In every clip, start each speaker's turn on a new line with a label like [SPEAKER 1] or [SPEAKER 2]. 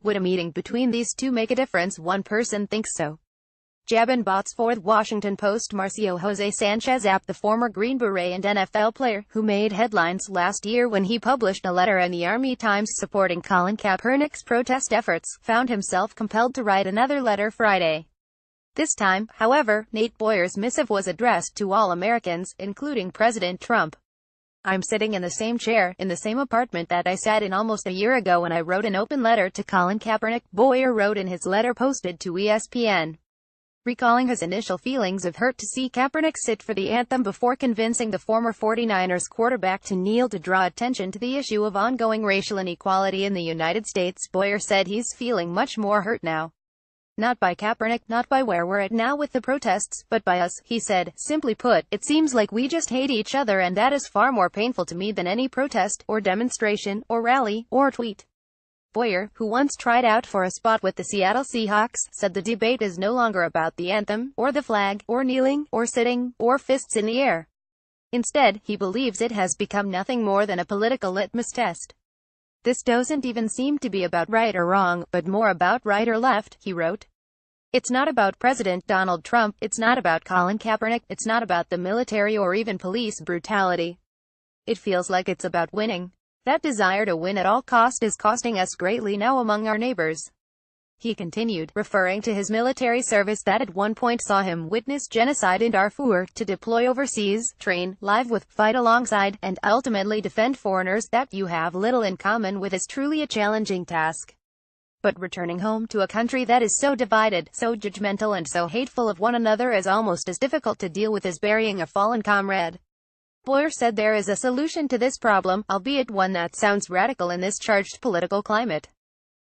[SPEAKER 1] Would a meeting between these two make a difference? One person thinks so. Jabin BotsfordThe Washington Post Marcio Jose Sanchez App, the former Green Beret and NFL player, who made headlines last year when he published a letter in the Army Times supporting Colin Kaepernick's protest efforts, found himself compelled to write another letter Friday. This time, however, Nate Boyer's missive was addressed to all Americans, including President Trump. I'm sitting in the same chair, in the same apartment that I sat in almost a year ago when I wrote an open letter to Colin Kaepernick, Boyer wrote in his letter posted to ESPN. Recalling his initial feelings of hurt to see Kaepernick sit for the anthem before convincing the former 49ers quarterback to kneel to draw attention to the issue of ongoing racial inequality in the United States, Boyer said he's feeling much more hurt now. Not by Kaepernick, not by where we're at now with the protests, but by us, he said. Simply put, it seems like we just hate each other, and that is far more painful to me than any protest, or demonstration, or rally, or tweet. Boyer, who once tried out for a spot with the Seattle Seahawks, said the debate is no longer about the anthem, or the flag, or kneeling, or sitting, or fists in the air. Instead, he believes it has become nothing more than a political litmus test. This doesn't even seem to be about right or wrong, but more about right or left, he wrote. It's not about President Donald Trump, it's not about Colin Kaepernick, it's not about the military or even police brutality. It feels like it's about winning. That desire to win at all cost is costing us greatly now among our neighbors. He continued, referring to his military service that at one point saw him witness genocide in Darfur, to deploy overseas, train, live with, fight alongside, and ultimately defend foreigners that you have little in common with is truly a challenging task. But returning home to a country that is so divided, so judgmental and so hateful of one another is almost as difficult to deal with as burying a fallen comrade. Boyer said there is a solution to this problem, albeit one that sounds radical in this charged political climate.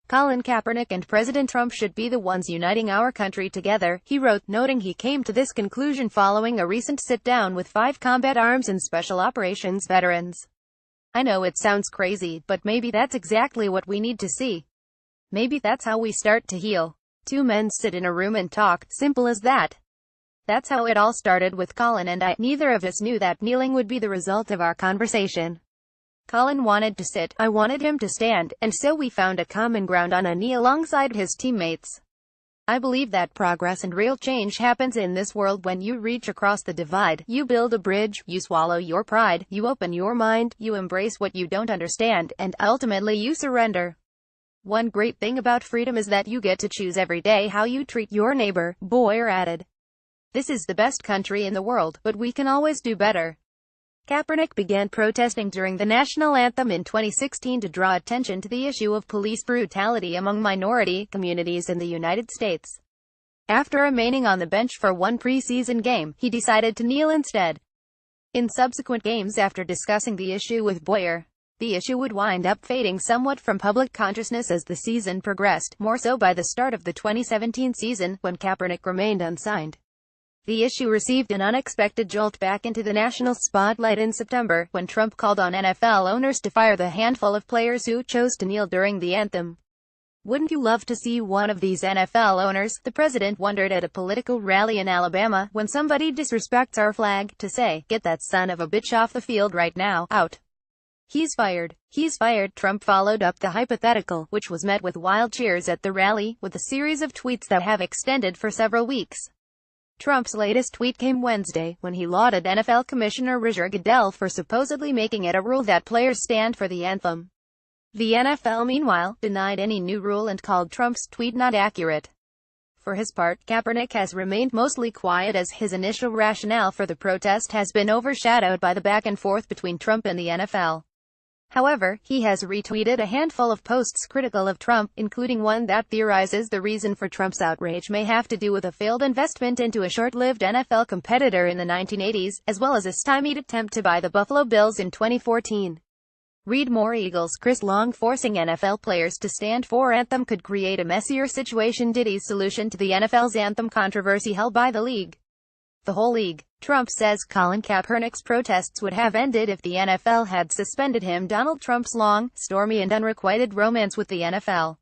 [SPEAKER 1] Colin Kaepernick and President Trump should be the ones uniting our country together, he wrote, noting he came to this conclusion following a recent sit-down with 5 combat arms and special operations veterans. I know it sounds crazy, but maybe that's exactly what we need to see. Maybe that's how we start to heal. 2 men sit in a room and talk, simple as that. That's how it all started with Colin and I. Neither of us knew that kneeling would be the result of our conversation. Colin wanted to sit, I wanted him to stand, and so we found a common ground on a knee alongside his teammates. I believe that progress and real change happens in this world when you reach across the divide, you build a bridge, you swallow your pride, you open your mind, you embrace what you don't understand, and ultimately you surrender. One great thing about freedom is that you get to choose every day how you treat your neighbor, Boyer added. This is the best country in the world, but we can always do better. Kaepernick began protesting during the national anthem in 2016 to draw attention to the issue of police brutality among minority communities in the United States. After remaining on the bench for one preseason game, he decided to kneel instead. In subsequent games after discussing the issue with Boyer, the issue would wind up fading somewhat from public consciousness as the season progressed, more so by the start of the 2017 season, when Kaepernick remained unsigned. The issue received an unexpected jolt back into the national spotlight in September, when Trump called on NFL owners to fire the handful of players who chose to kneel during the anthem. Wouldn't you love to see one of these NFL owners, the president wondered at a political rally in Alabama, when somebody disrespects our flag, to say, get that son of a bitch off the field right now, out. He's fired. He's fired. Trump followed up the hypothetical, which was met with wild cheers at the rally, with a series of tweets that have extended for several weeks. Trump's latest tweet came Wednesday, when he lauded NFL Commissioner Roger Goodell for supposedly making it a rule that players stand for the anthem. The NFL, meanwhile, denied any new rule and called Trump's tweet not accurate. For his part, Kaepernick has remained mostly quiet as his initial rationale for the protest has been overshadowed by the back and forth between Trump and the NFL. However, he has retweeted a handful of posts critical of Trump, including one that theorizes the reason for Trump's outrage may have to do with a failed investment into a short-lived NFL competitor in the 1980s, as well as a stymied attempt to buy the Buffalo Bills in 2014. Read more. Eagles Chris Long forcing NFL players to stand for anthem could create a messier situation. Diddy's solution to the NFL's anthem controversy held by the league. The whole league. Trump says Colin Kaepernick's protests would have ended if the NFL had suspended him. Donald Trump's long, stormy and unrequited romance with the NFL